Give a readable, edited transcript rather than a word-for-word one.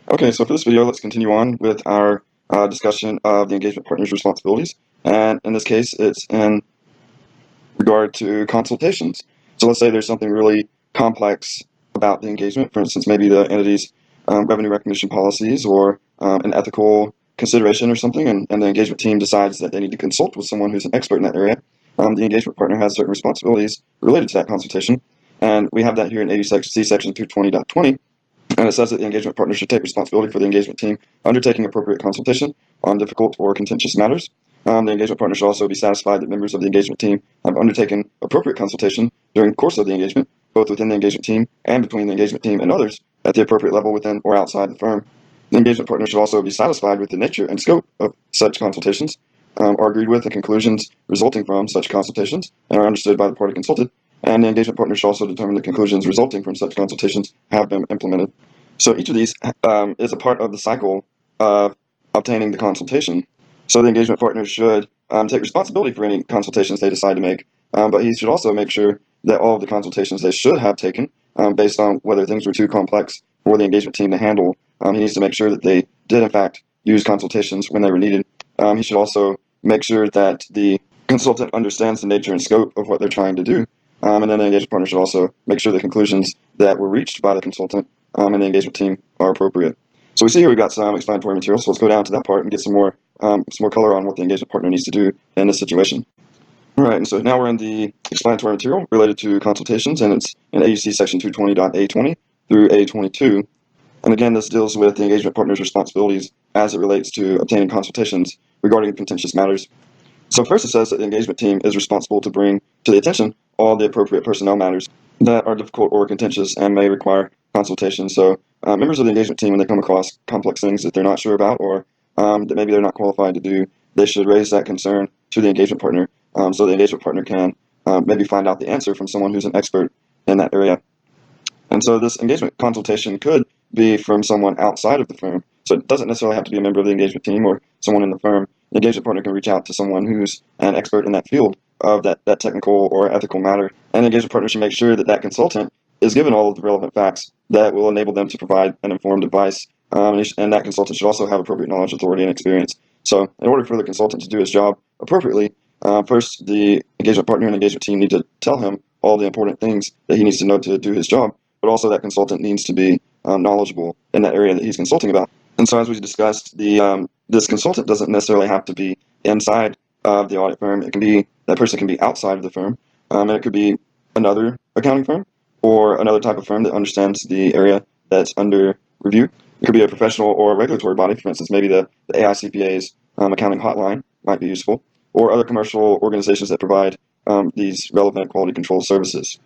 Okay, so for this video, let's continue on with our discussion of the engagement partner's responsibilities. And in this case, it's in regard to consultations. So let's say there's something really complex about the engagement. For instance, maybe the entity's revenue recognition policies or an ethical consideration or something, and the engagement team decides that they need to consult with someone who's an expert in that area. The engagement partner has certain responsibilities related to that consultation. And we have that here in 80C section 220.20. And it says that the engagement partner should take responsibility for the engagement team undertaking appropriate consultation on difficult or contentious matters. The engagement partner should also be satisfied that members of the engagement team have undertaken appropriate consultation during the course of the engagement, both within the engagement team and between the engagement team and others at the appropriate level within or outside the firm. The engagement partner should also be satisfied with the nature and scope of such consultations, are agreed with the conclusions resulting from such consultations, and are understood by the party consulted. And the engagement partner should also determine the conclusions resulting from such consultations have been implemented. So each of these is a part of the cycle of obtaining the consultation. So the engagement partner should take responsibility for any consultations they decide to make, but he should also make sure that all of the consultations they should have taken, based on whether things were too complex for the engagement team to handle, he needs to make sure that they did in fact use consultations when they were needed. He should also make sure that the consultant understands the nature and scope of what they're trying to do. And then the engagement partner should also make sure the conclusions that were reached by the consultant and the engagement team are appropriate. So we see here we've got some explanatory material, so let's go down to that part and get some more color on what the engagement partner needs to do in this situation. All right, and so now we're in the explanatory material related to consultations, and it's in AUC section 220.A20 through A22. And again, this deals with the engagement partner's responsibilities as it relates to obtaining consultations regarding contentious matters. So first it says that the engagement team is responsible to bring to the attention all the appropriate personnel matters that are difficult or contentious and may require consultation. So members of the engagement team, when they come across complex things that they're not sure about or that maybe they're not qualified to do, they should raise that concern to the engagement partner, so the engagement partner can maybe find out the answer from someone who's an expert in that area. And so this engagement consultation could be from someone outside of the firm. So it doesn't necessarily have to be a member of the engagement team or someone in the firm. The engagement partner can reach out to someone who's an expert in that field of that technical or ethical matter. And the engagement partner should make sure that that consultant is given all of the relevant facts that will enable them to provide an informed advice. And that consultant should also have appropriate knowledge, authority, and experience. So in order for the consultant to do his job appropriately, first the engagement partner and engagement team need to tell him all the important things that he needs to know to do his job, but also that consultant needs to be knowledgeable in that area that he's consulting about. And so as we discussed, this consultant doesn't necessarily have to be inside of the audit firm. It can be, that person can be outside of the firm, and it could be another accounting firm or another type of firm that understands the area that's under review. It could be a professional or a regulatory body. For instance, maybe the AICPA's accounting hotline might be useful, or other commercial organizations that provide these relevant quality control services.